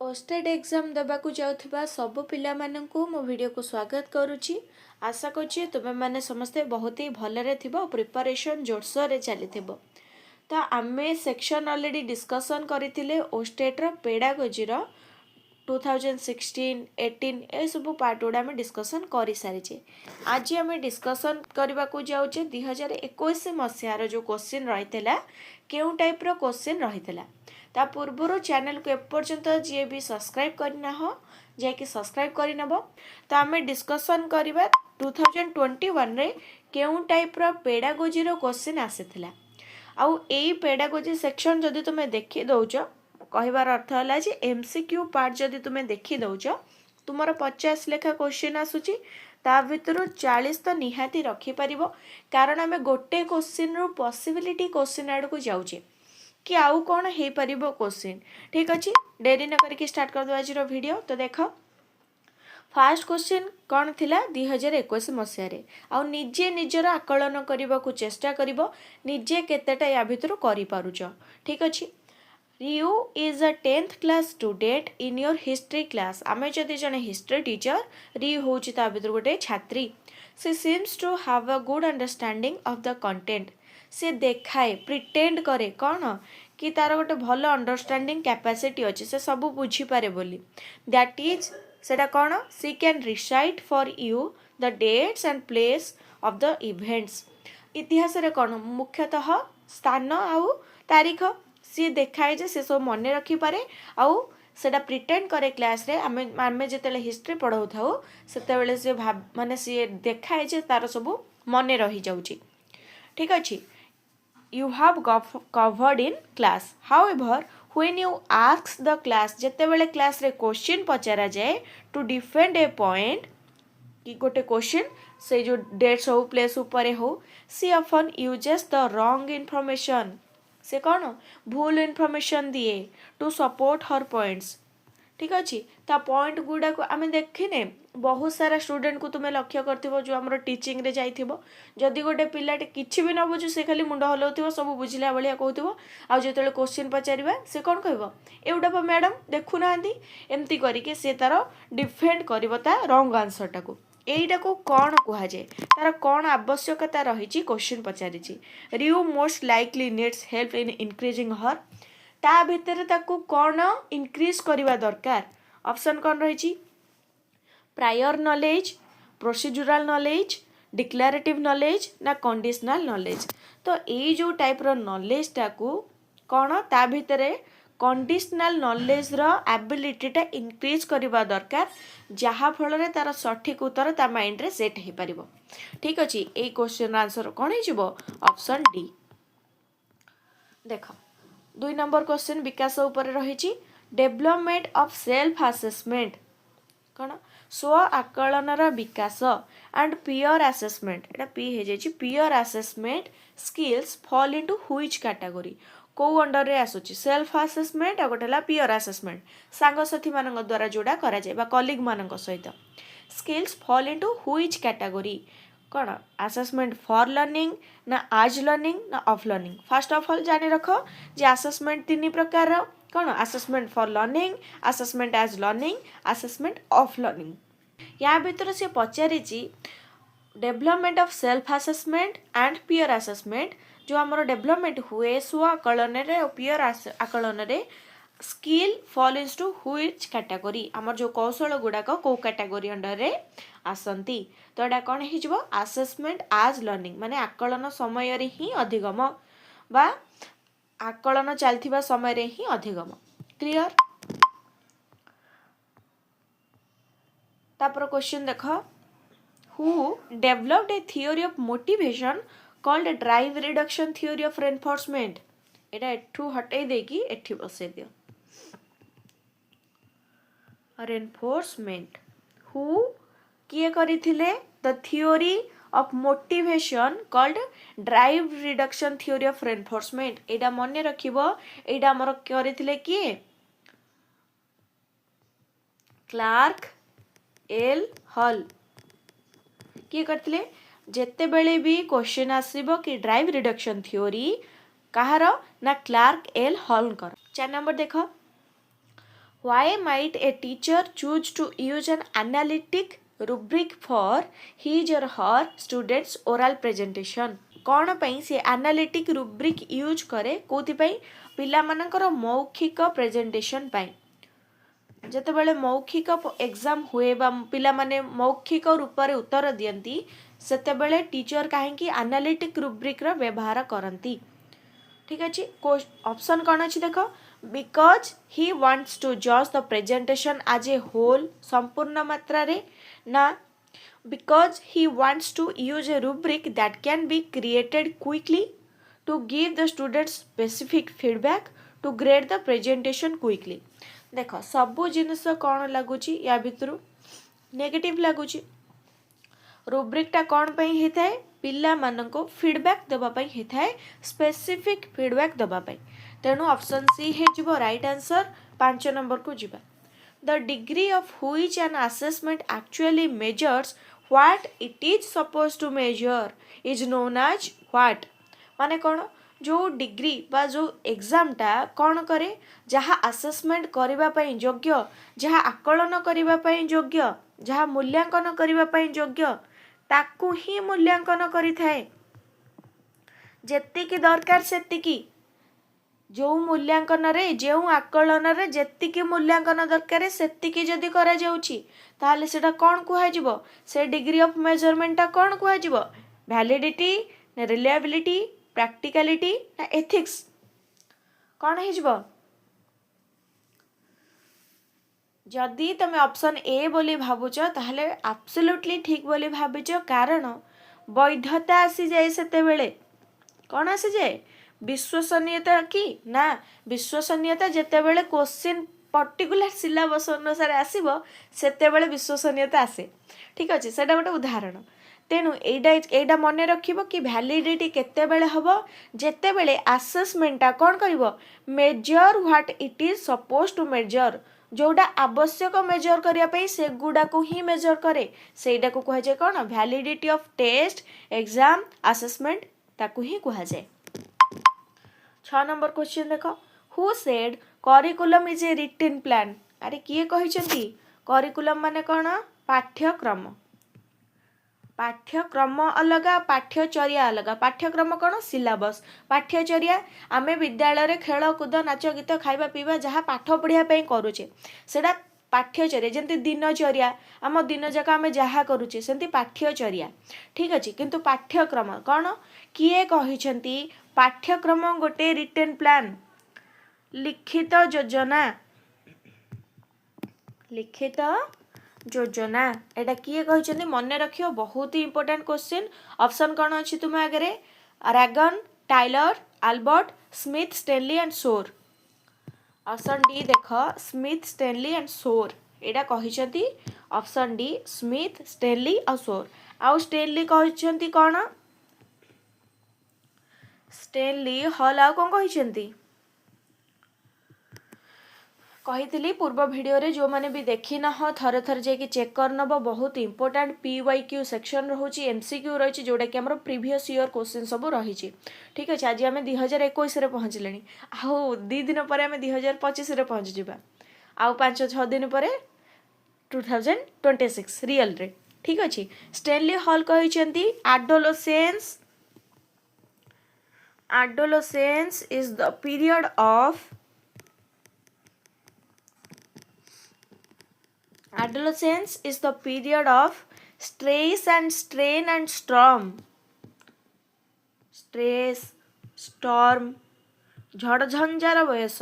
Posted exam देवाक जाउथिबा सब पिला माननकु मो वीडियो को स्वागत करुछि। आशा करछि तुमे माने समस्ते बहुत ही भलरे थिबो, प्रिपरेशन जोरसोर रे चलीथिबो। तो आमे सेक्शन ऑलरेडी डिस्कशन करथिले ओस्टेट रो पेडागोजी रो 2016 18 ए सब पार्ट गुड़ा आम डिस्कसन कर सारी। आज आम डिस्कसन करने को जाऊे 2021 मसीहार जो क्वेश्चन रही क्यों टाइप रो क्वेश्चन रही ता पूर्वर चैनल को एपर्यंत जी भी सब्सक्राइब करना हो जाकि सब्सक्राइब करनब। तो आम डिस्कसन करवा 2021 रे क्यों टाइप रो पेडागोजी रो क्वेश्चन आसीथिला। आउ एई पेडागोजी सेक्शन जदि तुमे देखि दउछ कहबार अर्थ है जे एमसीक्यू पार्ट जदि तुमे देखि दउछ तुमर 50 लेखा क्वेश्चन आसुची ता भितर 40 तो निहाती रखी परिबो, कारण आमे गोटे क्वेश्चन रो पॉसिबिलिटी क्वेश्चन आड़ को जाउचे कि आउ कोन हे परिबो क्वेश्चन। ठीक अछि, देरी न करके स्टार्ट कर दो आज रो वीडियो। तो देखो फास्ट क्वेश्चन कौन थिला 2021 मसीह रे आ निजे निजर आकलन करबा को चेष्टा करिवो निजे केतेटा या भितर करि पारुचो। ठीक अछि, you is a 10th class student in your history class. आमे जदि जने हिस्ट्री टीचर री होची ता भितर गोटे छात्री। She seems to have a good understanding of the content. से देखाए प्रिटेंड करे कौन कि तार गोटे भल अंडरस्टैंडिंग कैपेसिटी अच्छे, से सब बुझी पारे बोली। दैट इज सेटा कौन she can recite for you the dates and place of the events. इतिहास रे कौन मुख्यतः स्थान आउ तारीख सी देखाए जे से सब मन रखी पारे आउ सेटा प्रिटेंड करे क्लास रे आमे आमे जेतेले हिस्ट्री पढ़ाउ थाउ सेतेबेले से भाब माने सी देखाए जे तार सब मन रही जाउची। ठीक अछि, you have covered in class. However, when you ask the class जेतेबेले क्लास रे क्वेश्चन पचारा जाए टू डिफेंड ए पॉइंट कि गोटे क्वेश्चन से जो डेट्स हो प्लेस ऊपर हो, she often uses the wrong information. से कौन भूल इन्फॉर्मेशन दिए टू सपोर्ट हर पॉइंट्स। ठीक अच्छे, ता पॉइंट गुड़ा को आम देखने बहुत सारा स्टूडेंट को तुम्हें लक्ष्य करथिबो जो हमरो टीचिंग रे जाइथिबो, जदि गोटे पिलाटे किछि भी न बुझु से खाली मुंड हलाउथिबो सब बुझिला भलिया कहउथिबो, आ जेतेले क्वेश्चन पचारिबा से कोन कहबो एउडा प मैडम देखु नांदी एम्ति करिके से तार डिफेंड करबो ता रॉन्ग आंसर टाको। एइटा को कौन कहा जाए, तार कौन आवश्यकता रही क्वेश्चन पचारिछि। रियू most likely needs help in increasing her, ता भितर ताकू कौन इंक्रीज करवा दरकार। ऑप्शन कौन रही prior knowledge, procedural knowledge, declarative knowledge ना कंडीशनल नॉलेज। तो ये जो टाइप रो नॉलेज टाकू कौन ता भितर कंडीशनल नॉलेज रो एबिलिटी टा इंक्रीज करवा दरकार, जहा फल रे तार सठिक उत्तर ता माइंड रे सेट हे परिबो। ठीक अछि, ए क्वेश्चन आंसर कौन हिजबो ऑप्शन डी। देखो 2 नंबर क्वेश्चन विकास ऊपर रही डेवलपमेंट ऑफ सेल्फ असेसमेंट कौन स्व आकलन विकास एंड पियर असेसमेंट। एटा पी हे जाई peer assessment skills fall into which category. को अंडर रे आसुची सेल्फ असेसमेंट आ गोटेला पियर असेसमेंट सांगसाथी मानक द्वारा जोड़ा करा जाय बा कलीग मानक सहित। Skills fall into which category कौन असेसमेंट फॉर लर्निंग ना आज लर्निंग ना of learning. First of all जानी रख जे असेसमेंट 3 प्रकार कौन assessment for learning, assessment as learning, assessment of learning. या भीतर से पचारि development of self assessment and peer assessment जो हमरो डेवलपमेंट हुए स्व आकलन रे और पियर आकलन रे skill fall into which category. हमर जो कौशल गुडाक को कैटेगरी अंडर रे आसंती। तो एटा कौन हिजबो असेसमेंट आज लर्निंग माने आकलन समय रे ही अधिगम बा आकलन चलथिबा समय रे ही अधिगम। क्लियर। तापर क्वेश्चन देखो who developed A theory of motivation called drive reduction theory of reinforcement. एटा एठू हटै देकी एठी बसे दियो रेनफोर्समेंट हु किए करिथिले the theory of motivation called drive reduction theory of reinforcement. एटा मन रखिबो एटा हमर करिथिले किए क्लार्क एल हल किए करथिले। जेते बेले भी क्वेश्चन आसीबो कि ड्राइव रिडक्शन थियोरी कहार ना क्लार्क एल हल कर। 4 नंबर देखो Why might a teacher choose to use an analytic rubric for his or her students oral presentation? कौन पई से एनालिटिक रुब्रिक यूज करे कोथि पई पिला मानकर मौखिक प्रेजेंटेशन पाई जेतेबेले मौखिक एग्जाम हुए बा पिला माने मौखिक रूप में उत्तर दियंती सेतेबेले टीचर काहेकि एनालिटिक रुब्रिक रो व्यवहार करंती ठीक अछि ऑप्शन कौन अछि देखो बिकॉज ही वांट्स टू जज the presentation as a whole संपूर्ण मात्रा रे ना because he wants to use a rubric that can be created quickly to give the students specific feedback to grade the presentation quickly देखो सबु जिनस कौन लगुची या भितरु negative लगुची rubric टा कौन पई हेताए पिला मानको फीडबैक देबा पई हेताए स्पेसिफिक फीडबैक देबा पई तेनु ऑप्शन सी हे जिवो राइट आंसर 5 नंबर को जिबा the degree of which an assessment actually measures what it is supposed to measure is known as what माने कौन जो डिग्री बा जो एग्जाम टा कौन करे जहाँ असेसमेंट करबा पई योग्य जहाँ आकलन करबा पई योग्य जहाँ मूल्यांकन करबा पई योग्य ताकू ही मूल्यांकन करिथाए जेतिकी दरकार सेतिकी जो मूल्यांकन रे जो आकलन रे जेतिकी मूल्यांकन दरकार सेतिकी जदि करा जाउची ताले सेटा कोन कुहा जिवो से डिग्री ऑफ मेजरमेंट ता कोन कुहा जिवो वैलिडिटी ना रिलायबिलिटी प्रैक्टिकलिटी ना एथिक्स कोन हे जिवो जदि तमे ऑप्शन ए बोली भाबुच ताहले एब्सोल्युटली ठीक बोली भाबिच कारण वैधता आसी जाए सेते बेले कोन आसी जाए विश्वसनीयता की ना विश्वसनीयता जेतेबेले क्वेश्चन पर्टिकुलर सिलेबस अनुसार आसीबो सेतेबेले विश्वसनीयता आसे ठीक अछि सेटा गोटे उदाहरण तेनु एडा मन रखिबो कि वैलिडिटी केतेबेले हबो जेतेबेले असेसमेंटा कोन करिवो measure what it is suppose to measure जोड़ा आवश्यक मेजर करिया पई से गुडा को ही मेजर करे सेटा को कह जाय कोन validity of test exam assessment ताकू ही कह जाय 6 नंबर क्वेश्चन देखो who said curriculum is a written plan अरे किए कहिसंती करिकुलम माने कोन पाठ्यक्रम पाठ्यक्रम अलग पाठ्यचर्या अलग पाठ्यक्रम कोन सिलेबस पाठ्यचर्या आमे विद्यालय रे खेल कूद नाच गीत खाइबा पीबा जहाँ पाठ पढ़िया पई करूचे सेडा पाठ्यचर्या जेंति दिनचर्या आम दिन जाक आम जहाँ करूचे सेंति पाठ्यचर्या ठीक अछि किंतु पाठ्यक्रम कोन किए कहिसंती पाठ्यक्रम गोटे रिटन प्लान लिखित योजना एटा किए कहिसंती मन रखियो बहुत ही इंपोर्टेंट क्वेश्चन ऑप्शन कोन अछि तुम आगे Ragan Tyler Albert Smith Stanley and Shores option D देख स्मिथ स्टेनली एंड सोर एटा कहिसंती ऑप्शन डी स्मिथ स्टेनली और सोर आउ स्टेनली कहिसंती कोन स्टेनली हॉल आ कोन कहिसंती कही पूर्व वीडियो रे जो माने भी देखी ना हो थरे थरे जाके चेक कर नब बहुत इंपोर्टेंट PYQ सेक्शन रहुची MCQ रही जोटा कि हमर प्रीवियस ईयर क्वेश्चन सब रही ठीक अच्छे आज आम 2021 रे पहुँचले आउ 2 दिन पर आम 2025 रे पहुँच जावा आउ 5-6 दिन पर 2026 रियल रे ठीक अच्छे स्टेनली हॉल कहिसंती adolescence is the period of adolescence is the period of stress and strain and storm झड़ झंझार बयस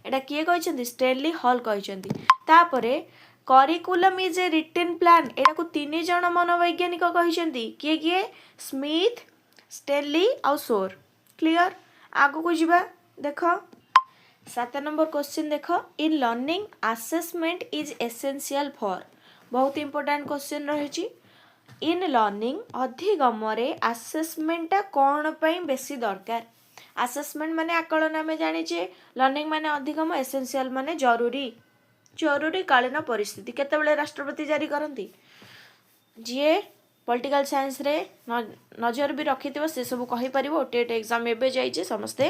एटा किए कहिसंती स्टेनली हॉल कहिसंती तापरे curriculum is a written plan एटा को 3 जण मनोवैज्ञानिक कहिसंती किए स्मिथ स्टेनली और सोर क्लियर आगु को जिबा देखो 7 नंबर क्वेश्चन देखो इन learning assessment is essential for बहुत इंपोर्टेंट क्वेश्चन रही इन लर्निंग अधिगम रे असेसमेंट कौन पई बेसी दरकार असेसमेंट माने आकलन आम जाने लर्निंग माने अधिगम एसेंशियल माने जरूरी कालीन परिस्थिति केतेबेले राष्ट्रपति जारी करती जी पॉलिटिकल साइंस रे नजर भी रखि से सब कहि परिबो टेट एग्जाम एबे जाइए समस्ते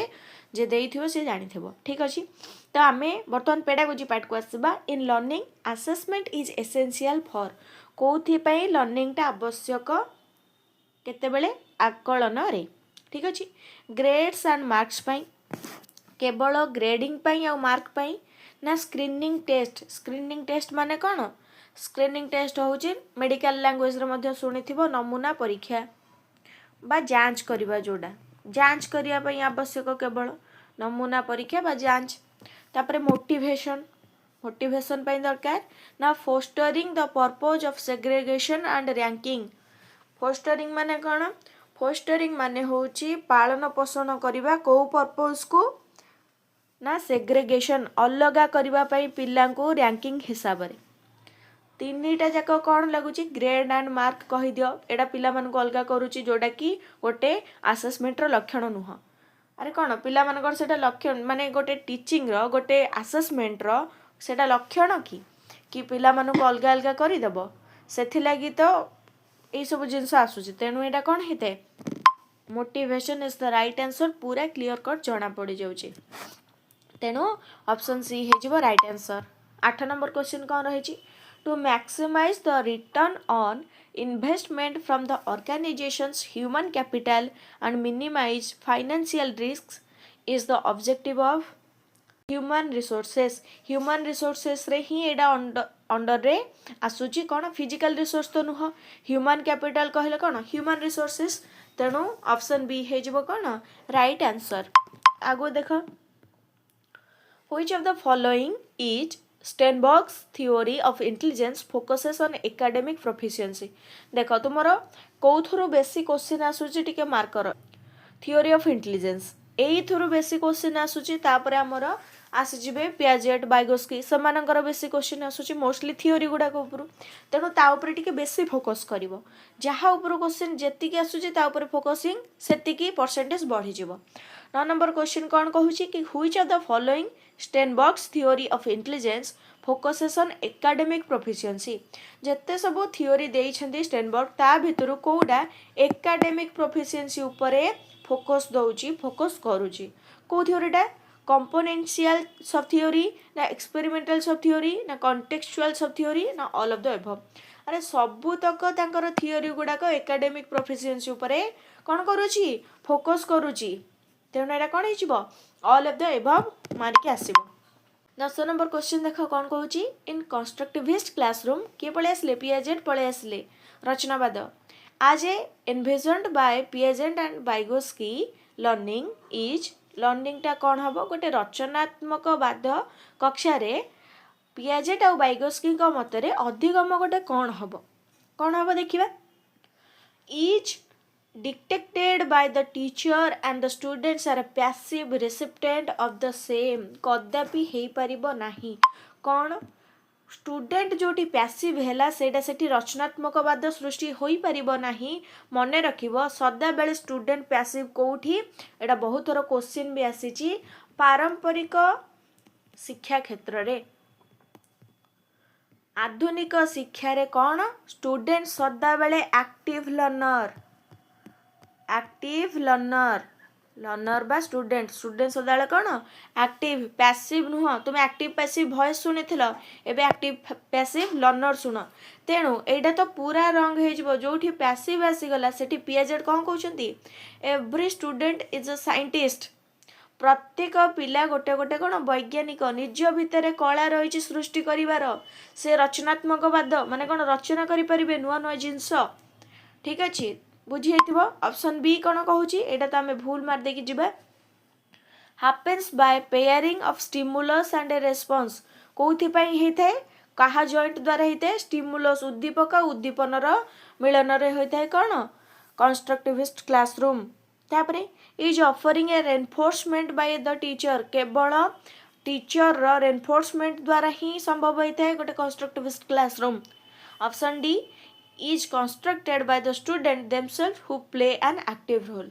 जे देइथिबो से जानिथिबो ठीक अछि। तो आमे बर्तमान पेडागोजी पार्ट को आसबा। In learning assessment is essential for कोथि पई लर्निंग टा आवश्यक केतेबेले आकलन रे ठीक अछि। ग्रेड्स एंड मार्क्स पई केवल ग्रेडिंग पई आ मार्क पई ना स्क्रीनिंग टेस्ट माने कौन स्क्रीनिंग टेस्ट होउची मेडिकल लैंग्वेज रे मध्ये सुनिथिबो नमूना परीक्षा बा जांच करिबा जोडा जांच करिया पई आवश्यक केवल नमूना परीक्षा बा जांच। तापरे मोटिवेशन पई दरकार ना fostering the purpose of segregation and ranking. Fostering माने कौन फोस्टरिंग माने होउची पालन पोषण करिबा को पर्पज को ना सेग्रीगेशन अलगा करिबा पई पिल्ला को रैंकिंग हिसाब रे। तीनटा जाक कौन लगुच ग्रेड एंड मार्क कही दियो एटा पिला मन को अलगा करूची जोटा कि गोटे असेसमेंट रो लक्षण नुह। अरे कौन पिला मन सेटा लक्षण माने गोटे टीचिंग रो गोटे असेसमेंट रो सेटा लक्षण कि पिला मन को अलगा अलगा करि देबो सेथि लागि तो ए सब जिंस आसुची। तेनु एटा कौन हेते motivation is the right answer पूरा क्लियर कट जणा पड़ी जाउची। तेनु ऑप्शन सी हे जिवो राइट आंसर। 8 नंबर क्वेश्चन कौन रही to maximise the return on investment from the organisation's human capital and minimise financial risks is the objective of human resources रे ही एडा अंडर रे आसुची कौन फिजिकल रिसोर्स तो नुह ह्यूमन कैपिटल कहले कौन ह्यूमन रिसोर्सेस। तेणु ऑप्शन बी हे जिवो कौन राइट आंसर। आगो देख which of the following is Sternberg's theory of intelligence focuses on academic proficiency. देख तुमरो कोथुरु बेसी क्वेश्चन आसुची टिके मार्क कर थियोरी ऑफ इंटेलिजेंस एई थुरु बेसी क्वेश्चन आसुची तापरे हमरो आसीजिबे पियाजेट बाइगोस्की समानकर बेसी क्वेश्चन आसुची मोस्टली थियोरी गुडा को ऊपर। तेणु ता ऊपर टिके बेसी फोकस करिवो जहा ऊपर क्वेश्चन जेतिकी आसुची ता ऊपर फोकसिंग सेतिकी परसेंटेज बढ़ी जिवो। 9 नंबर क्वेश्चन कौन कहूची कि which of the following Sternberg's theory of intelligence focuses on academic proficiency. जेते सब थियोरी देइछन्ती स्टेनबर्ग ता भितरु कोउडा एकेडमिक प्रोफिशिएंसी ऊपरे फोकस दउची फोकस करूची को थियोरीटा कंपोनेंशियल सब थियोरी ना एक्सपेरिमेंटल सब थियोरी ना कॉन्टेक्चुअल सब थियोरी ना ऑल ऑफ द एबव। अरे सबु तक तांकर थियोरी गुडा को एकेडमिक प्रोफिशिएंसी ऊपरे कोन करूची फोकस करूची। तेणु एटा कोन हिजिबो ऑल ऑफ द एबव मारिके आसीबो। 10 नंबर क्वेश्चन देख कौन कहूची इन कंस्ट्रक्टिविस्ट क्लासरूम किए पळे आसले पियाजेट पळे आसले रचनावाद आज ए एनविजन्ड बाय पियाजेट एंड बाइगोस्की लर्निंग टा कौन हम गोटे रचनात्मक वाद कक्षा रे पियाजेट और बाइगोस्की मतरे अधिगम गोटे कौन हम देखिबा is dictated by the teacher and the students are a passive recipient of the same कदापि हे परिबो नाही कौन स्टूडेंट जोटी पैसिव हैला सेटा सेठी रचनात्मक वाद सृष्टि होई परिबो नाही। मने रखिबो सदा बेले स्टूडेंट पैसिव कोठी एटा बहुत थोर क्वेश्चन भी आसीची पारंपरिक शिक्षा क्षेत्र रे आधुनिक शिक्षा रे कौन स्टूडेंट सदा बेले एक्टिव लर्नर बा स्टूडेंट सदाले कौन एक्टिव पैसिव नुह तुम एक्टिव पैसिव वॉइस शुणी एबे एक्टिव पैसिव लर्नर शुण। तेणु एटा तो पूरा रंग हो जो पैसिव आसीगला सेठी पियाजेट कौन कहउछंती every student is a scientist प्रत्येक पिला गोटे गोटे कौन वैज्ञानिक निज भितर कला रही सृष्टि करिवार से रचनात्मक वाद माने कौन रचना करि परिबे नुआ नुआ जिंस ठीक अछि बुझी हेतिबो। ऑप्शन बी कौन कहूची एटा तो हमें भूल मार देकी जिबा happens by pairing of stimulus and a response कोथि पई हेथे कहा जॉइंट द्वारा हेथे स्टिमुलस उद्दीपक उद्दीपनर मिलन रे होइथाय कौन कंस्ट्रक्टिविस्ट क्लासरूम। तापरे is offering A reinforcement by the teacher केवल टीचर रो रेनफोर्समेंट द्वारा ही संभव होइथाय गोटे constructivist classroom. Option D is constructed by the student themselves who play an active role।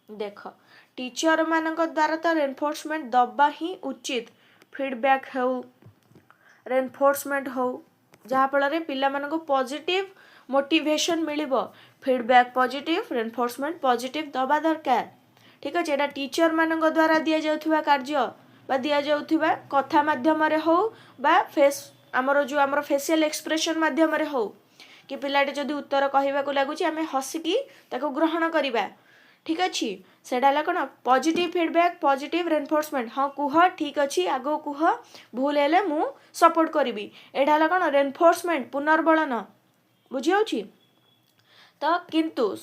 देख टीचर मानक द्वारा तो रेनफोर्समेंट दबा ही उचित फीडबैक हो रेनफोर्समेंट हो जहाँ फल पिला मानक पॉजिटिव मोटिवेशन मिलिबो फीडबैक पॉजिटिव रेनफोर्समेंट पॉजिटिव दबा दरकार ठीक अच्छे एटा टीचर मान द्वारा दि जाउथुवा कार्य बा दि जाउथुवा कथा माध्यम रे हो बा फेस आमर जो आमर फेशियल एक्सप्रेशन माध्यम रे हो कि पिलाटे जदि उत्तर कहवाक लगुच आम हसिकी ताको ग्रहण करवा ठीक अच्छे सेटा कौन पॉजिटिव फीडबैक पॉजिटिव रेनफोर्समेंट हाँ कुह ठीक अच्छे आगो कुह भूल हेले मु सपोर्ट करी एटा कौन रेनफोर्समेंट पुनर्बलन बुझी तो किंतु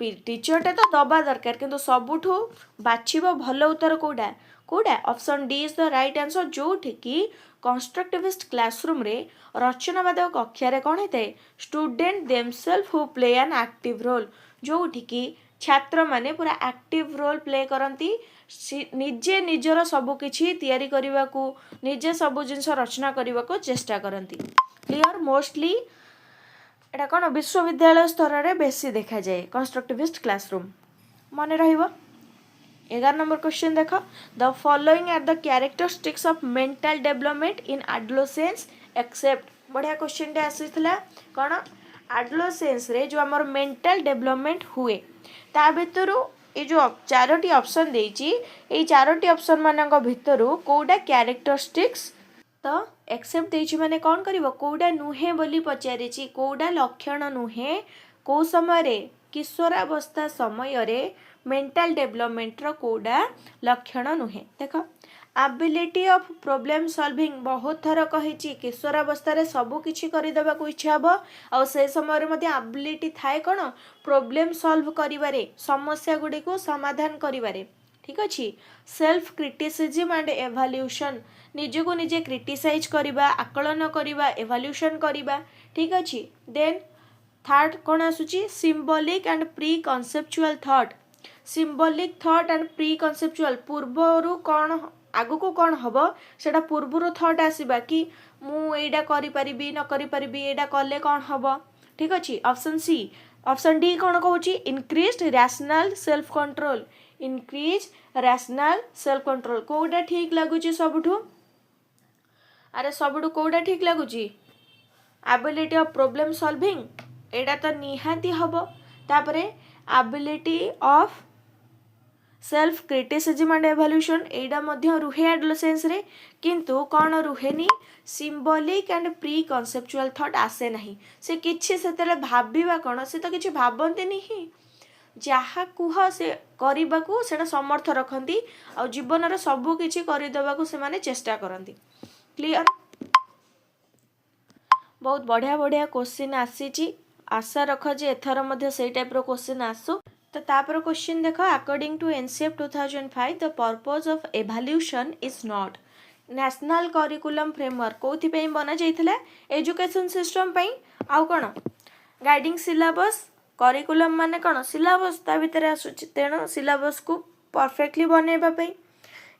टीचरटे तो दबा दरकार किंतु सबुठू बाछिब भल उत्तर कौटा कौटा option D is the right answer जो कि कंस्ट्रक्टिविस्ट क्लासरूम रे रचनावादक कक्षा कौन होता है student themselves who play an active role जो कि छात्र माने पूरा एक्टिव रोल प्ले करती निजे निजर सबकि तैयारी करने को निजे सब जिनस रचना करने को चेष्टा करती क्लियर मोस्टली एटा कौन विश्वविद्यालय स्तर में बेसी देखा जाए कंस्ट्रक्टिविस्ट क्लासरूम मन रहिबो 11 नंबर क्वेश्चन देख the following are the characteristics of mental development in adolescence except बढ़िया क्वेश्चन टे आसीथिला कौन एडोलेसेंस रे जो हमर मेंटल डेवलपमेंट हुए ता भितरु ये जो चारोटी ऑप्शन देइची ए चारोटी ऑप्शन मानक भितरु कोडा कैरेक्टरिस्टिक्स तो एक्सेप्ट देइची माने कौन करिवो कोडा नुहे बोली पचारिची कोडा लक्षण नुहे को समय रे किशोरावस्था समय रे मेंटल डेवलपमेंट रो कोडा लक्षण नुहे देख एबिलिटी ऑफ प्रॉब्लम सॉल्विंग बहुत थर कही किशोरावस्था रे सबु किछि करि देबा को इच्छा हबो आ से समय रे मध्ये एबिलिटी थाए कोन प्रॉब्लम सॉल्व करिवारे समस्या गुडी को समाधान करिवारे ठीक अछि सेल्फ क्रिटिसिज्म एंड एवल्यूशन निजे को निजे क्रिटिसाइज करिबा आकलन करिबा एवल्यूशन करिबा ठीक अछि देन थर्ड कोन आसुची symbolic and pre conceptual thought symbolic thought and pre conceptual पूर्वरु कौन आगु को कौन हबो सेटा पूर्वरु थॉट आसीबा कि मु एडा करि परिबी न करि परिबी एडा कले कौन हबो ठीक अछि ऑप्शन सी ऑप्शन डी कौन कहूची increased rational self control increase rational self control कोडा ठीक लागुची सबठू अरे सबठू कोडा ठीक लागुची एबिलिटी ऑफ प्रॉब्लम सॉल्विंग एडा तो निहाती हबो तापरे ability of self criticism and evaluation एडा मध्य रुहे एडोलेसेंस रे किंतु कौन रुहेनी symbolic and pre conceptual thought आसे नहीं से किछि सेतले भाबिबा कोन से तो किछि भाबंती नहीं जहा कुह से करबाकू सेटा समर्थ रखती आ जीवन रे सब किछि करि देबाकू से माने चेष्टा करती क्लियर बहुत बढ़िया बढ़िया क्वेश्चन आसीची आशा रख जे एथर मध्य से टाइप रो क्वेश्चन आसु तो तापर क्वेश्चन देखो according to NCF 2005 the purpose of evaluation is not national curriculum framework कोथि पे बना जाइथिला एजुकेशन सिस्टम पई आउ कोन गाइडिंग सिलेबस करिकुलम माने कोन सिलेबस ता भितर आसुची तेनो सिलेबस को परफेक्टली बनेबा पई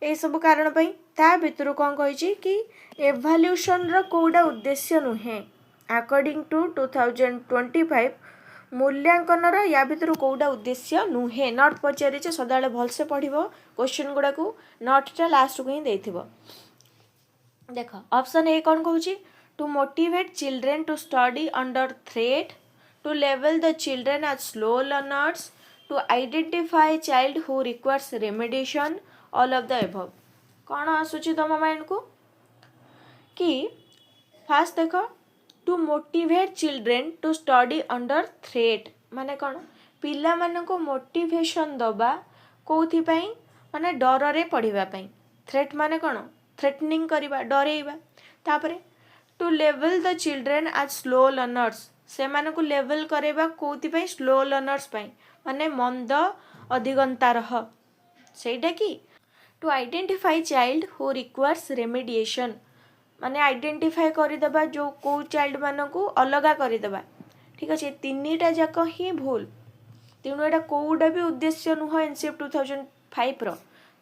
ए सब कारण पई ता भितर कोन कहिची कि एवल्यूशन रो कोडा उद्देश्य नुहे अकॉर्डिंग टू 2025 मूल्यांकन या भितर कौटा उद्देश्य नुहे नट पचारे सदा भलसे पढ़ो क्वेश्चन गुड़ा को नटा लास्ट को ही देथिबो देख ऑप्शन ए कौन कहूँ to motivate children to study under threat to level the children as slow learners to identify child who requires remediation all of the above कौन आसूची तुम माइंड को कि फास्ट देख to motivate children to study under threat माने कौन पिला मान को मोटिवेशन दबा कौथि पई माने डर रे पढ़िबा पई थ्रेट माने कौन थ्रेटनिंग करबा डरेबा तापरे to level the children as slow learners से मान को लेवल करबा कौथि पई स्लो लर्नर्स पई माने मंद अधिगंता रह सेटा कि to identify child who requires remediation माने आइडेंटिफाई करदेबा जो को चाइल्ड मान को अलगा करदेबा ठीक अच्छे तीनटा जाक ही भूल तेणु यहाँ कौटा भी उद्देश्य नुह एनसीएफ 2005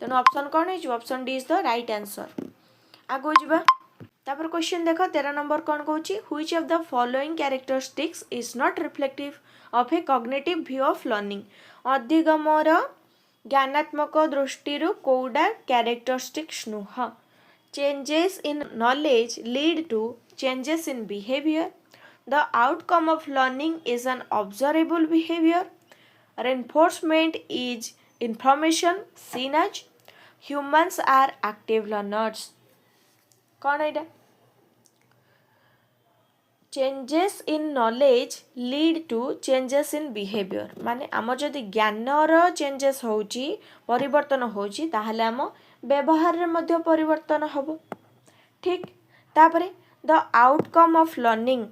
तेणु ऑप्शन कौन है option D is the right answer आगो जावा तापर क्वेश्चन देख 13 नंबर कौन कहूँ which of the following characteristics is not reflective of a cognitive view of learning अधिगमर ज्ञानात्मक दृष्टि कौटा कैरेक्टरिस्टिक्स नुह changes in knowledge lead to changes in behavior the outcome of learning is an observable behavior reinforcement is information seen as humans are active learners. कौन है changes in knowledge lead to changes in behaviour माने आम जदि ज्ञानर changes होची परिवर्तन होची ताहले आम व्यवहार रे मध्य परिवर्तन हबो ठीक तापरे द आउटकम ऑफ लर्निंग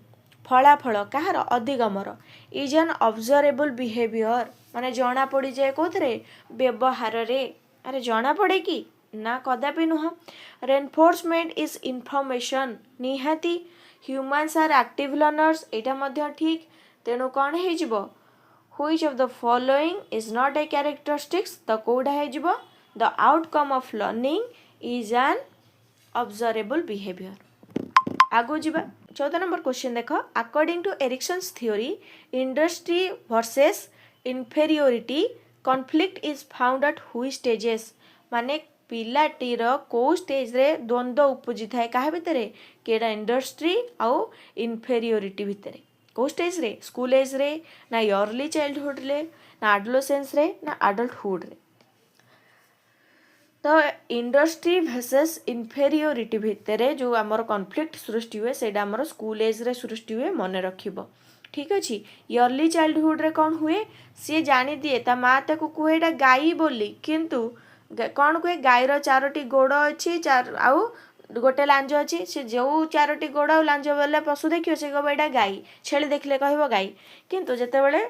फलाफल कहार अधिगमर इज एन ऑब्जर्वेबल बिहेवियर माने जना पड़ी जाए कोथरे व्यवहार रे अरे जना पड़े कि ना कदापि नुह रेनफोर्समेंट इज इनफॉर्मेशन निहाती ह्यूमन्स आर एक्टिव लर्नर्स एटा मध्य ठीक तेणु कौन हो which of the following is not a characteristics तो कौटा हो the outcome of learning is an observable behaviour आगु जीवा 14 नंबर क्वेश्चन देख according to Erikson's theory industry versus inferiority conflict is found at which stages माने पिलाटीर को stage रे द्वंद्व उपजी थाए क्या भितर केड़ा इंडस्ट्री आउ इन्फेरियोरिटी भितर को स्टेज रे स्कूल एज रे ना अर्ली चाइल्डहुड रे ना एडोलेसेंस रे ना एडल्टहुड रे तो इंडस्ट्री वर्सेस इन्फेरियोरिटी भितर जो आमर कॉन्फ्लिक्ट सृष्टि हुए सेटा आमर स्कूल एज रे सृष्टि हुए मन रखिबो ठीक अच्छे अर्ली चाइल्डहुड रे कौन हुए सी जानी दिए ता माँ ताको कहे गाई बोली किंतु कौन कहे गाईर चारोटी गोड़ अच्छी आउ गोटे लांज अच्छी से जो चारोटी गोड़ आ लांज वाला पशु देखिए से कह यहाँ गाई छेली देखले कह गाई किंतु जितेबाला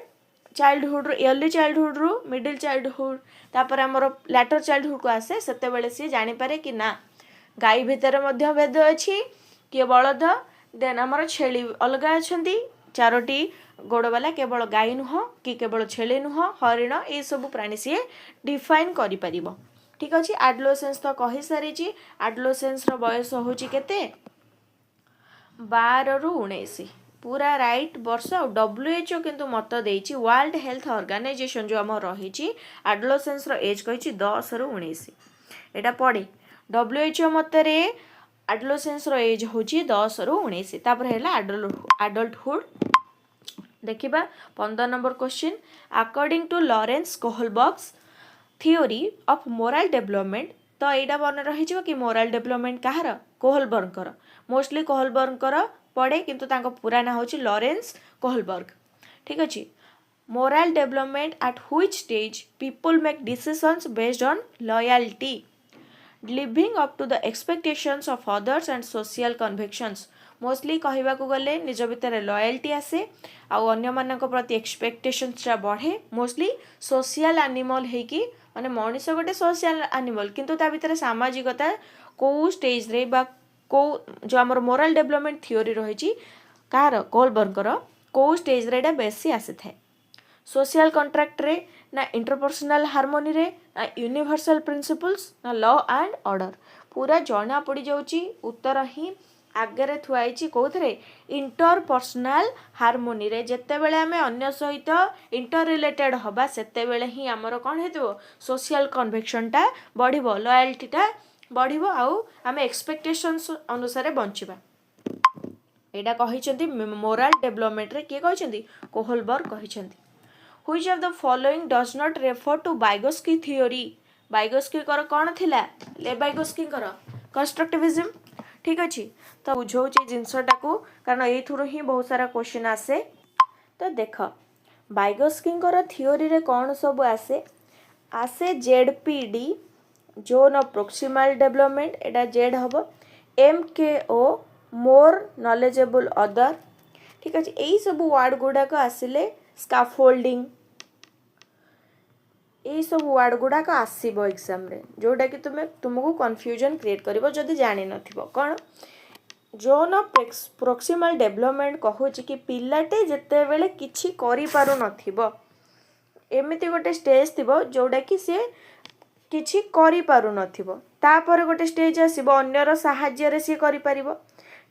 चाइल्डहुड अर्ली चाइल्डहुड रु मिडिल चाइल्डहुड तापर आमर लैटर चाइल्डहुड को आसे से सी जानीपे कि ना गाई भितर मध्य भेद अच्छी किए बलद देन आमर छेली अलग अच्छा चारोटी गोड़ वाला केवल गाई नुह कि केवल छेली नुह हरिण ये सब प्राणी सी डिफाइन कर ठीक अच्छे एडोलेसेंस तो कही सारी एडोलेसेंस बयस हूँ केते 12 रु 19 पूरा राइट वर्ष WHO किंतु मत देछि वर्ल्ड हेल्थ ऑर्गेनाइजेशन जो आम रही एडोलेसेंस एज कही 10 रु 19 एटा पढ़े WHO मतरे एडोलेसेंस एज हूँ 10 रु 19 तापर है एडल्टहुड देखिबा 15 number question according to Lawrence Kohlberg's theory of moral development तो यहाँ मन रही कि मोरल डेवलपमेंट कहार कोहलबर्गर मोस्टली कोहलबर्गर पढ़े किंतु तांको पूरा ना होची लॉरेंस कोहलबर्ग ठीक अच्छे moral development at which stage people make decisions based on loyalty living up to the expectations of others and social convictions mostly कहवा गले निज भितर लॉयल्टी आसे आउ अन्य मानक प्रति एक्सपेक्टेशंस बढ़े मोस्टली सोशल एनिमल हेकी माने मनीष गोटे सोशल एनिमल किंतु ता भितर सामाजिकता को स्टेज रे बा को जो आमर मोरल डेवलपमेंट थ्योरी रही कार कोहलबर्गर को स्टेज रे बेसी आसी थाए सोशल कॉन्ट्रैक्ट रे ना इंटरपर्सनल हार्मोनी रे ना यूनिवर्सल प्रिंसिपल्स ना लॉ एंड ऑर्डर पूरा जना पड़ जाउची उत्तर ही आगे थुआई कौथे इंटरपर्सनल हार्मोनी रे जेते बेले आमे अन्य सहित इंटर रिलेटेड हबा सेते बेले ही आमर कौन हेतु सोशल कन्विक्शनटा बढ़िबो लॉयल्टीटा बढ़िबो आउ आमे एक्सपेक्टेशंस अनुसार बंचिबा एटा कहिसेंती मोरल डेवलपमेंट रे के कहिसेंती कोहलबर्ग कहिसेंती which of the following does not refer to Vygotsky theory Vygotsky कर कौन थिला ले वाइगोस्की कर कंस्ट्रक्टिविज्म ठीक अच्छे तो बुझाऊँ जिनसटा को कारण ये ही बहुत सारा क्वेश्चन आसे तो देख वाइगोस्की थ्योरी रे कौन सब आसे आसे ZPD zone of proximal development Etah Z हम MKO मोर नॉलेजेबल अदर ठीक अच्छे यही सब वर्ड गुड़ाक आसिले स्काफोल्डिंग यही सब वर्ड गुड़ाक आसब एग्जाम रे जोटा कि तुमको कन्फ्यूजन क्रिएट कर जदि जान नथिबो कौन जोन ऑफ प्रोक्सिमल डेवलपमेंट कहूँ कि पिलाटे जिते बेले किछि करि पारु नथिबो एमिति गोटे स्टेज थिबो जोटा कि सी किछि करि पारु नथिबो तापर गोटे स्टेज आसीबो अन्यर साहाय्य रे सी करि पारिबो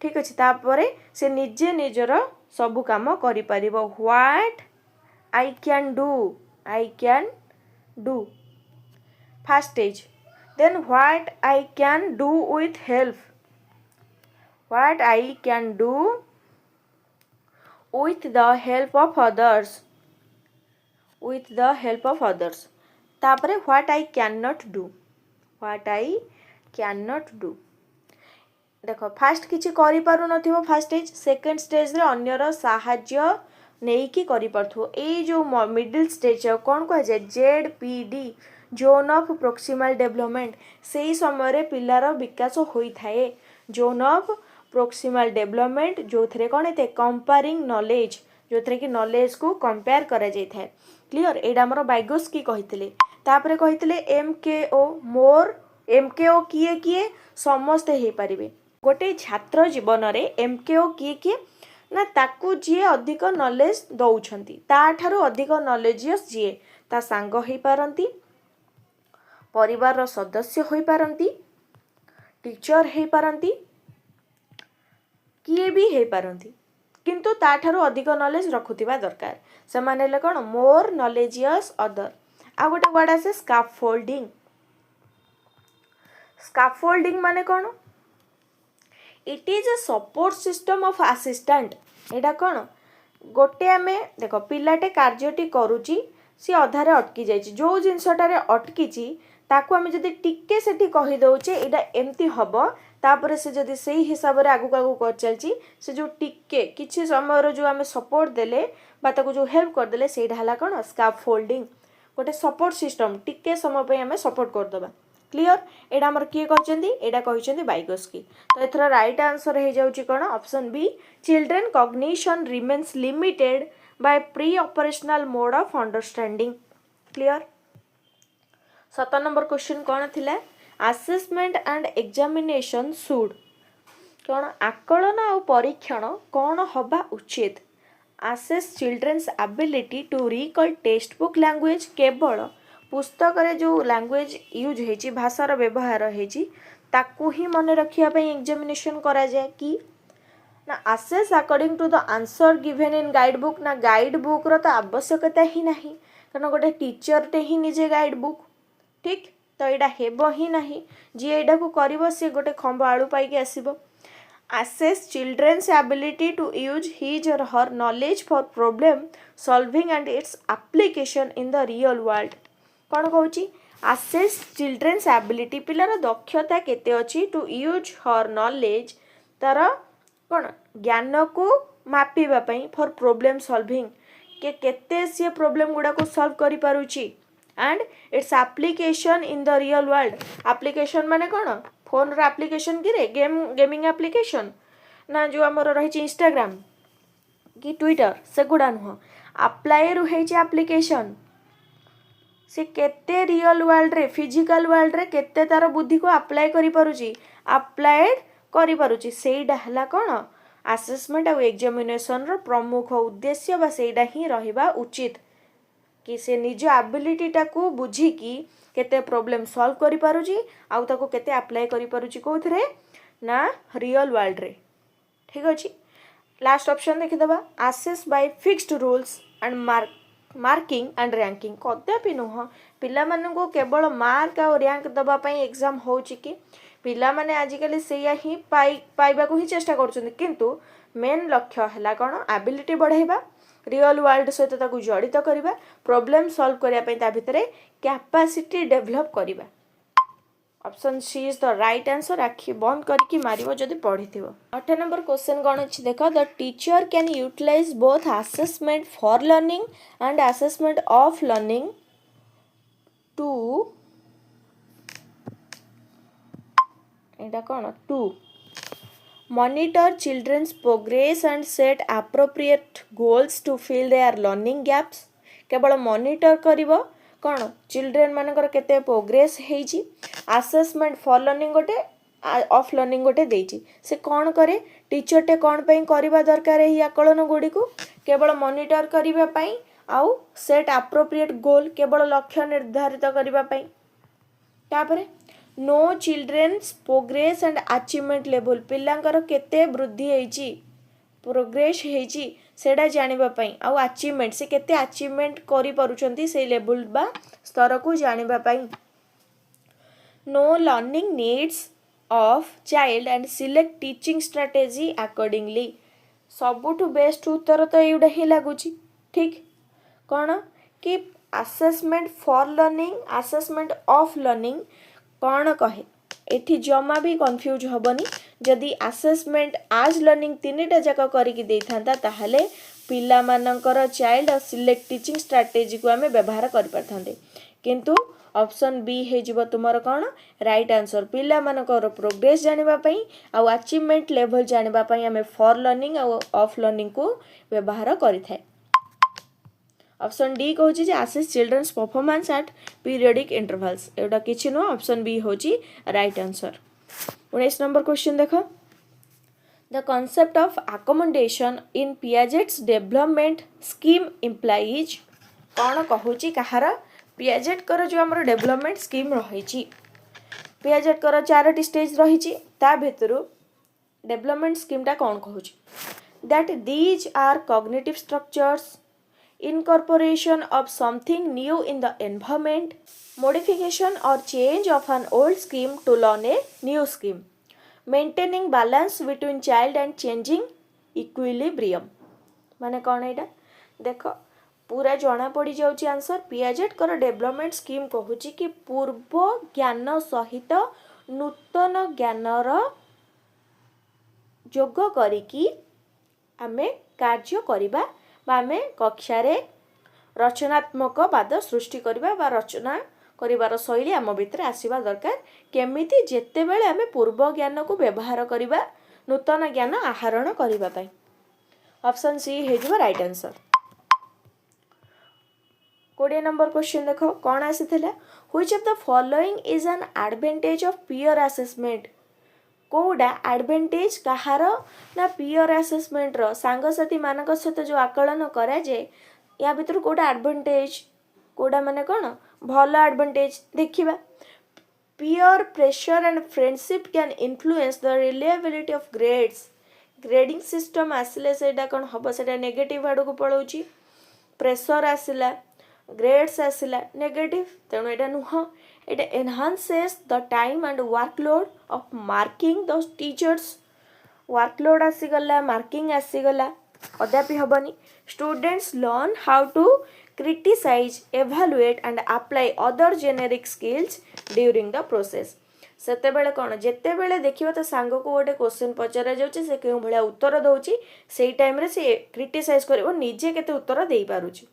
ठीक अछि तापरे से निजे निजर सब काम करि पारिबो what I can do first stage then what I can do with help what I can do with the help of others तापरे what I can not do, what I can not do. देख fast किसी करि पारु नथिबो first stage, second stage रे अन्यर साहाय्य नेकी करि परथु। ए जो middle stage कौन कह जाए ZPD zone of proximal development, से समय रे पिलार विकास होई थाए। जोन ऑफ प्रोक्सिमल डेवलपमेंट जो थे कौन है कंपेयरिंग नॉलेज, जो थे कि नॉलेज को कंपेयर करा जाय थाए। क्लियर, एडा हमर बाइगोस्की कहितले। तापरे कहितले MKO मोर, MKO किए किए समस्ते हे पारिबे। गोटे छात्र जीवन रे MKO किए किए ना ताकू जी अधिक नॉलेज दौछंती, ताठारु अधिक नॉलेजियस जी ता सांग होई पारंती, परिवार सदस्य होई पारंती, टीचर होई पारंती, किए भी होई पारंती, किंतु ताठारु अधिक नॉलेज रखुथिबा दरकार। से माने ले कोन मोर नॉलेजियस अदर। आ गोटे वर्ड आसे स्कैफोल्डिंग। स्कैफोल्डिंग माने कोन? It is a support system of assistant. एटा कौन गोटे आमे देख पिलाटे कार्यटी करुची, सी अधारे अटकी जाइए, जो जिनसटारे अटकी ताकू आमे जदि टिके सेठी कहि दउचे एटा एमती हबो, तापरे से जदि सेही हिसाब रे आगु आगु कर चलची, से जो टिके किछि समय रो जो आमे सपोर्ट देले बा ताकू जो हेल्प कर देले सेटा हला कोन स्कैफोल्डिंग। गोटे सपोर्ट सिस्टम टिके समय पे आमे सपोर्ट कर दबा। क्लियर, एडा हमर किए कहचंदी, एडा कहचंदी बाइगोस्की। तो एथरा राइट आंसर हे जाउची कोन option B, children cognition remains limited by pre operational mode of understanding. Clear. 7 number question कौन थिला, असेसमेंट एंड एग्जामिनेशन शुड कौन आकलन और परीक्षण कौन हबा उचित। Assess children's ability to recall text book language, केवल पुस्तक रे जो लैंग्वेज यूज होती भाषार व्यवहार होती ताकू ही मन रखिया पे एग्जामिनेशन करा जाए कि ना assess according to the answer given in guide book, ना गाइड बुक रो तो आवश्यकता ही नहीं, कारण गोटे टीचर टे ही निजे गाइड बुक। ठीक, तो यहाँ हेबो ही नहीं, जी एडा को करिवो से गोटे खंब आलू पाइके आसीबो। assess children's ability to use his or her knowledge for problem solving and its application in the real world। कौन कहूँ assess children's ability, पिलार दक्षता केते अछि to use her knowledge, तार कौन ज्ञान को मापिबा पई for problem solving, के केते सी प्रॉब्लम गुडा को सॉल्व करि पारुची and its application in the real world। application माने कौन फोन रो एप्लिकेशन कि रे गेमिंग एप्लिकेशन ना जो आमर रही इंस्टाग्राम कि ट्विटर से गुड़ा नुह, अप्लाई रु है एप्लिकेशन से केते रियल वर्ल्ड रे फिजिकल वर्ल्ड रे केते तार बुद्धि को अप्लाई करि पारुची, अप्लाइड करि पारुची, सेइडा हला कोन असेसमेंट और एग्जामिनेशन रो प्रमुख उद्देश्य बा सेइडा ही रहिबा उचित कि से निज एबिलिटी टाकू बुझी कि केते प्रॉब्लम सॉल्व करि पारुची आउ ताको केते अप्लाई करि पारुची कोथरे ना रियल वर्ल्ड रे। ठीक अछि, लास्ट ऑप्शन देखि दबा, assess bye fixed rules and marking and ranking. कदापि नुह पिला मानन को केवल मार्क और रैंक दबा पई एग्जाम होउची कि पिला माने आजिकली सेया ही पाइबा को ही चेष्टा करछन, किंतु मेन लक्ष्य हला कोन एबिलिटी बढ़ाइबा, रियल वर्ल्ड सहित ताकू जड़ित करबा, प्रॉब्लम सॉल्व करिया पई ता भितरे कैपेसिटी डेवलप करबा। Option C is the right answer. आखि बंद करके मारिबो जदि पढ़िथिबो। 8 नंबर क्वेश्चन कोन अछि देखो, the teacher can utilise both assessment for learning and assessment of learning to एटा कोन to monitor children's progress and set appropriate goals to fill their learning gaps। केवल मॉनिटर करिवो कोन चिल्ड्रेन मानकर केते प्रोग्रेस हेची, assessment for learning गोटे of learning गोटे देची, से कोन करे टीचर टे कोन पई करबा दरकार ही आकलन गुडी को केवल मॉनिटर करिबा पई आउ सेट एप्रोप्रिएट गोल केवल लक्ष्य निर्धारित करिबा पई। तापरे know children's progress and achievement level, पिलांकर केते वृद्धि हेची प्रोग्रेस हेची सेडा जानिबा पई आउ अचीवमेंट से केते अचीवमेंट करि परुचंती से लेवल बा स्तर को जानिबा पई। Know learning needs of child and select teaching strategy accordingly. सबुठु बेस्ट उत्तर तो एउडा ही लागुची। ठीक, कौन कि assessment for learning assessment of learning कौन कहे एठी जमा भी कंफ्यूज हबनी जदि आसेसमेंट आज लर्निंग तीनटा जाक करके देथांता ताहले पिला मानकर चाइल्ड और सिलेक्ट टीचिंग स्ट्रैटेजी को आमे व्यवहार कर परथांते किंतु ऑप्शन बी हे जिवो तुमर कौन राइट आंसर पिला मानकर प्रोग्रेस जानिबा पई आ अचीवमेंट लेवल जानिबा पई आमे फॉर लर्निंग और ऑफ लर्निंग को व्यवहार करिथाय ऑप्शन डी कहूँ जे assess children's performance at periodic intervals एटा किछि नो ऑप्शन बी होची राइट आंसर 19 नंबर क्वेश्चन देखो the concept of accommodation in Piaget's development scheme implies कौन कहूँ कहार पियाजेट कर जो आमर डेवलपमेंट स्कीम रही पियाजेट कर 4टी स्टेज रही ता भितर डेवलपमेंट स्कीमटा कौन कहूँ that these are cognitive structures incorporation of something new in the environment, modification or change of an old scheme to learn a new scheme, maintaining balance between child and changing equilibrium. माने कौन एटा देख पूरा जना पड़ जाउची answer Piaget कर development scheme कहूची कि पूर्व ज्ञान सहित नूतन ज्ञानर जोग करिकी आमे कार्य करिबा आमे कक्षारे रचनात्मक बाद सृष्टि करिबा बा रचना करिबार शैली आम भितर आसीबा दरकार केमिति जेते बेले आमे पूर्व ज्ञान को व्यवहार करिबा नूतन ज्ञान आहरण करिबा पई ऑप्शन सी हे जो राइट आंसर 20 नंबर क्वेश्चन देखो कौन आसीथिला which of the following is an advantage of peer assessment कोडा एडवांटेज कहार ना पीयर असेसमेंट रो सांगसाथी मानक सहित जो आकलन करा जे या भितर कोडा एडवांटेज कोडा माने कोन भलो एडवांटेज देखिबा peer pressure and friendship can influence the reliability of grades grading system आसिले सेटा कोन हबो सेटा नेगेटिव आडू को पळौची प्रेशर आसिला ग्रेड्स आसिला नेगेटिव तेणु एटा नुह it enhances the time and workload of marking those teachers workload आसीगला marking आसीगला अद्यापि हबनी students learn how to criticize evaluate and apply other generic skills during the process सेते बेले कोन जेते बेले देखिबो त सांग को गोटे क्वेश्चन पचरा जाउची से केउ भलिया उत्तर दउची सेही टाइम रे से क्रिटिसाइज करबो निजे केते उत्तर देई पारुची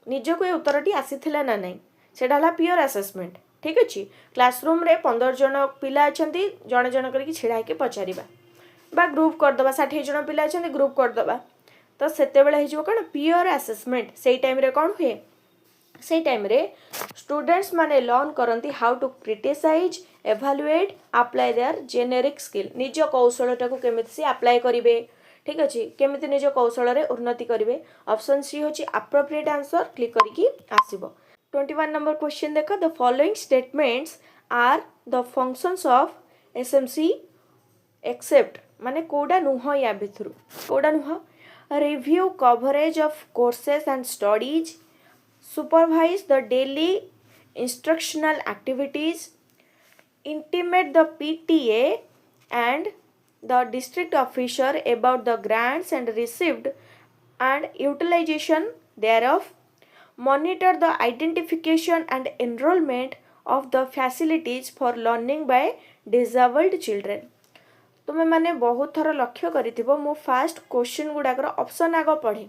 निजे को ए उत्तरटी आसीथिला ना नै सेटा हला पियर असेसमेंट ठीक अच्छे क्लासरूम रे 15 जन पिला अछंती जण जण करके छिड़ा के पचारिबा बा ग्रुप कर दबा 60 जन पिला अछंती ग्रुप कर दबा तो सेते बेले हिजो कोन पियर असेसमेंट सेही टाइम रे कोन हुए सेही टाइम रे स्टूडेंट्स माने लर्न करंती how to criticise evaluate apply their generic skill निज कौशलटा को केमिति से अप्लाई करिवे ठीक अच्छे केमिति निज कौशल रे उन्नति करिवे ऑप्शन सी होची एप्रोप्रिएट आंसर क्लिक करिकी आसीबो 21 number question देखो the following statements are the functions of SMC except माने कोडा नुह या भितरु कोडा नुह review coverage of courses and studies supervise the daily instructional activities intimate the PTA and the district officer about the grants and received and utilization thereof monitor the identification and enrollment of the facilities for learning by disabled children तुमे माने बहुत थर लक्ष्य करिथिबो मु fast question गुडाकर option आगो पढे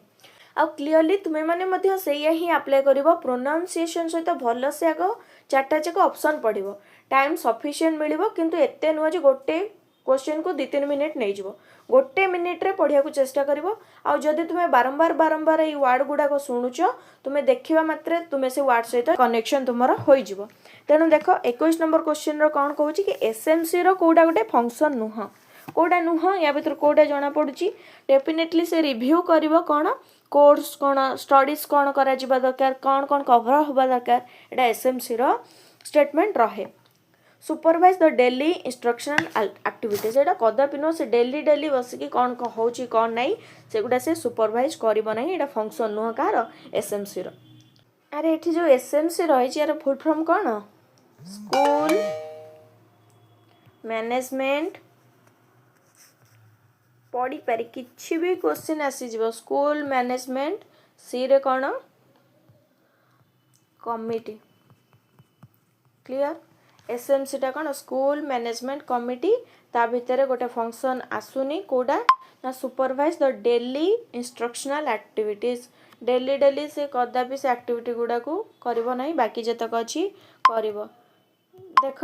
आ clearly तुमे माने मध्य सेया ही अप्लाई करिवो प्रोनाउंसिएशन सहित भलो से आगो चारटा चक ऑप्शन पढिवो टाइम सफिशिएंट मिलिवो किंतु एते नुवा जे गोटे क्वेश्चन को 2-3 मिनिट नहीं जीवो गोटे मिनिट रे पढ़िया को चेष्टा करिवो आ जदि तुमे बारंबार ए वर्ड गुडा को सुनुच तुमे देखिबा मात्रे तुमे से वर्ड सहित कनेक्शन तुमरो होई जीवो तेनु देखो 21 नंबर क्वेश्चन रो कोन कहूची कि एसएमसी रो कोडा गोटे फंक्शन नुह कोडा नुह या भीतर कोडा जणा पडुची डेफिनेटली से रिव्यू करिवो कोन कोर्स कोन स्टडीज कोन करा जिबा दरकार कोन कोन कवर होबा दरकार एटा एसएमसी रो स्टेटमेंट रहे supervise the daily instructional activities एटा कदापि नो से डेली बसिकी कौन होची कौन नहीं से गुडा से सुपरवाइज करिवो नहीं एटा फंक्शन नुह कार एसएमसी रो अरे एठी जो एसएमसी रही यार फुल फॉर्म कौन स्कूल मैनेजमेंट पढ़ी पारि किछि भी क्वेश्चन आसी जीवो स्कूल मैनेजमेंट सी रे कौन कमिटी क्लियर एसएमसीटा कौन स्कूल मैनेजमेंट कमिटी ता भितर गोटे फंक्शन आसुनी कोडा ना supervise the daily instructional activities daily daily से कदापि से एक्टिविटी गुड़ा को करिवो नहीं बाकी जतक अच्छी करिवो देख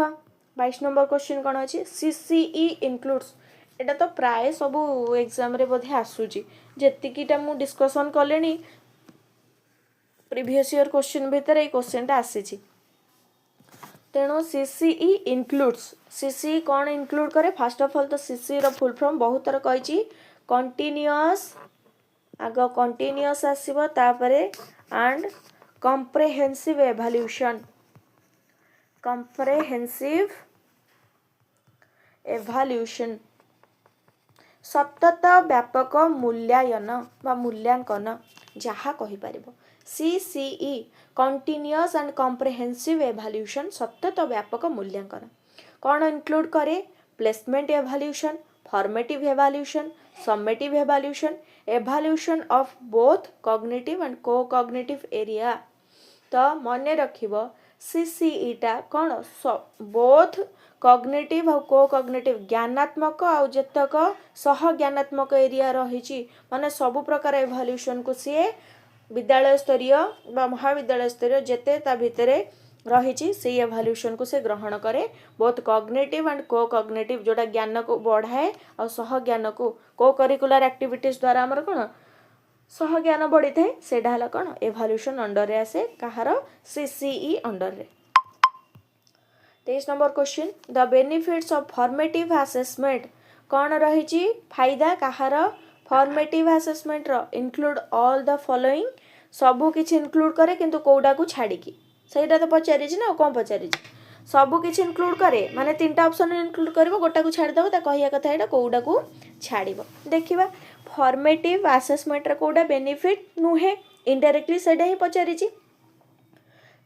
22 नंबर क्वेश्चन कौन अच्छी सीसीई इनक्लूड्स एटा तो प्राय सबू एग्जाम रे बोधे आसूची जेतिकीटा मु डिस्कशन कलेनी प्रीवियस ईयर क्वेश्चन भितर ए क्वेश्चनटा आसीची तेणु सीसीई इनक्लूड्स सीसीई कौन इनक्लूड करे फास्ट ऑफ ऑल तो सीसीई रो फुल फॉर्म बहुत थर कही कंटिन्यूअस आग कंटिन्यूअस आसीबो तापरे एंड कॉम्प्रिहेंसिव एभाल्यूशन सतत व्यापक मूल्यांकन बा मूल्यांकन जहाँ कहि परिबो CCE continuous and comprehensive evaluation सतत व्यापक मूल्यांकन कौन इंक्लूड करे placement evaluation formative evaluation summative evaluation of both cognitive and co cognitive area तो मने रखिबो सीसीई टा कौन बोथ कॉग्निटिव और को कॉग्निटिव ज्ञानात्मक आउ जेतक सह ज्ञानात्मक एरिया रही माने सबु प्रकार एभाल्यूशन को सी विद्यालय स्तरीय बा महाविद्यालय स्तरीय जेते ता भितरे रही से एभाल्यूशन को से ग्रहण करे both cognitive and co cognitive जोटा ज्ञान को बढ़ाए और सह ज्ञान को करिकुलर एक्टिविटीज द्वारा आमर कौन सह ज्ञान बढ़ी थाए सेटा हला कौन एभाल्यूशन अंडर रे आसे कहार सीसीई अंडर रे 23 number question the benefits of formative assessment कौन रही फायदा कहार फॉर्मेटिव असेसमेंट रो इंक्लूड ऑल द फॉलोइंग सबू किछि इंक्लूड करे किंतु कोडा को छाड़ी सहीटा तो पचारि ना कौन पचारि सबू किछि इंक्लूड करे माने तीनटा ऑप्शन इंक्लूड करबो गोटा को छाड़ी दबो ता कहिया कथा एटा कोडा को छाड़िबो देखिबा फॉर्मेटिव असेसमेंट रे कोडा बेनिफिट नुहे इनडायरेक्टली सेटा ही पचारि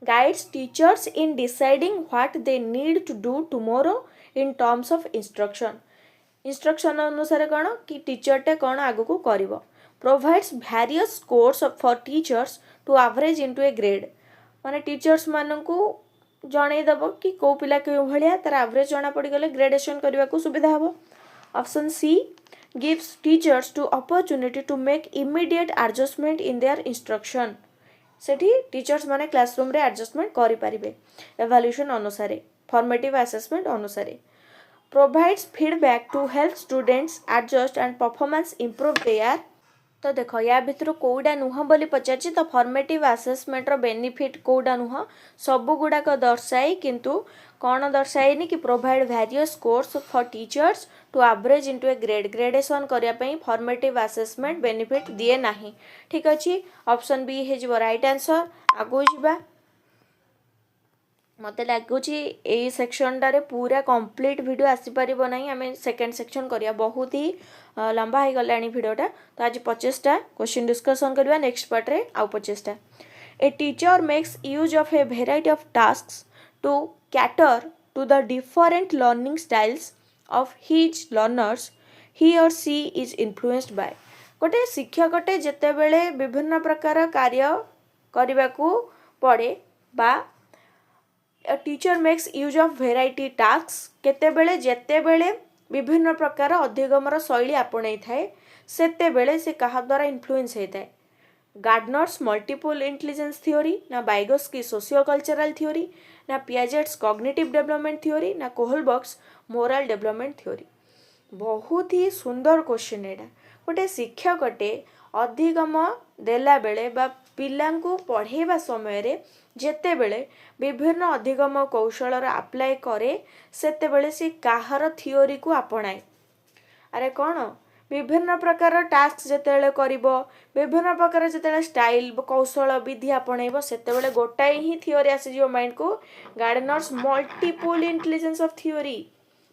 guides teachers in deciding what they need to do tomorrow in terms of instruction अनुसार कौन कि टीचरटे कौन आगु को करिवो provides various scores for teachers to average into a grade माने टीचर्स माननकु जणै दबो कि को पिला केउ भलिया तार एवरेज जणा पड़ी गले ग्रेडेशन करबा को सुविधा हबो option C gives teachers to opportunity to make immediate adjustment in their instruction सेठी टीचर्स माने क्लासरूम रे एडजस्टमेंट करि परिबे एवल्यूशन अनुसार फॉर्मेटिव असेसमेंट अनुसार provides feedback to help students adjust and performance improve their तो देखो या भितर कौटा नुह बोली पचार तो फॉर्मेटिव असेसमेंट रो बेनिफिट कौटा नुह सबु गुड़ाक दर्शाई किंतु कौन दर्शाएनी कि provide various course for teachers to average into A gradation करने फॉर्मेटिव असेसमेंट बेनिफिट दिए नाही ठीक अच्छे ऑप्शन बी है राइट आंसर आगु जा मत लगुच यही सेक्शनटारे पूरा कंप्लीट वीडियो आसीपर ना आम सेकेंड सेक्शन करिया बहुत ही लंबा हो गला वीडियोटा तो आज 25टा क्वेश्चन डिस्कसन करवा नेक्स्ट पार्ट रे आउ 25टा a teacher makes use of a variety of tasks to cater to the different learning styles of his learners he or she is influenced by गोटे शिक्षकटे जेते बेले विभिन्न प्रकार कार्य करने को पड़े बा teacher makes use of variety task केतेबेले जेतेबेले विभिन्न प्रकार अधिगमर शैली आपणई थाए सेतेबेले से कहा द्वारा इन्फ्लुएंस होता है गार्डनर्स मल्टीपल इंटेलिजेंस थ्योरी ना बाइगोस्की सोशियो कल्चरल थ्योरी ना पियाजेट्स कॉग्निटिव डेवलपमेंट थ्योरी ना कोहलबर्ग्स मोरल डेवलपमेंट थ्योरी बहुत ही सुंदर क्वेश्चन एटा गोटे शिक्षकटे अधिगम देला बेले बा पिलांकु पढ़ेबा समय रे जेते बेले विभिन्न अधिगम कौशल अप्लाई करे सेते बेले से काहर थियोरी को अपनाए अरे कौन विभिन्न प्रकार टास्क जेतेबेले करिवो विभिन्न प्रकार जेतेबेले स्टाइल कौशल विधि आपणेबो सेतेबेले गोटाए ही थियोरी आसीजो माइंड को Gardner's multiple intelligence of theory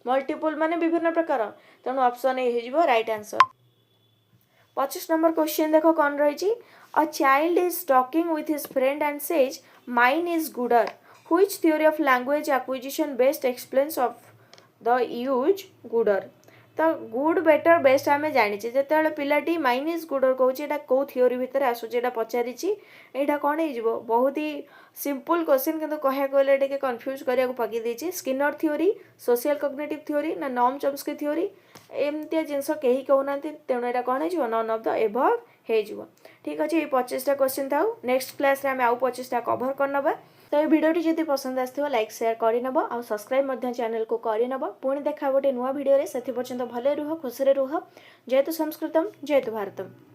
multiple माने विभिन्न प्रकार तेणु ऑप्शन ए हेजिवो राइट आंसर 25 नंबर क्वेश्चन देखो कौन रही a child is talking with his friend and says mine is gooder which theory of language acquisition best explains of the use gooder तो good better best आम जाने जो पिलाटी minus Gudur कौन कौ theory भितर आसूँ पचारि यहाँ कौन हो बहुत ही सिंपल क्वेश्चन किंतु कह गले कन्फ्यूज करा पकई देती Skinner theory social cognitive theory ना नॉम चॉम्स्की थियोरी एमती जिनस कहीं कहना तेणु यहाँ कौन हो नन ऑफ द एबव हो ठीक अच्छे ये 25टा क्वेश्चन था नेक्स्ट क्लास रे आउ 25टा कवर करनबा तो ये भिडियोटी जब पसंद आसो लाइक शेयर करनब आ सब्सक्राइब चैनल को करनब पुणी देखा गोटे नुआ भिडियो से पर्यंत भले रुह खुशी रुह जयतु संस्कृतम जयतु भारतम।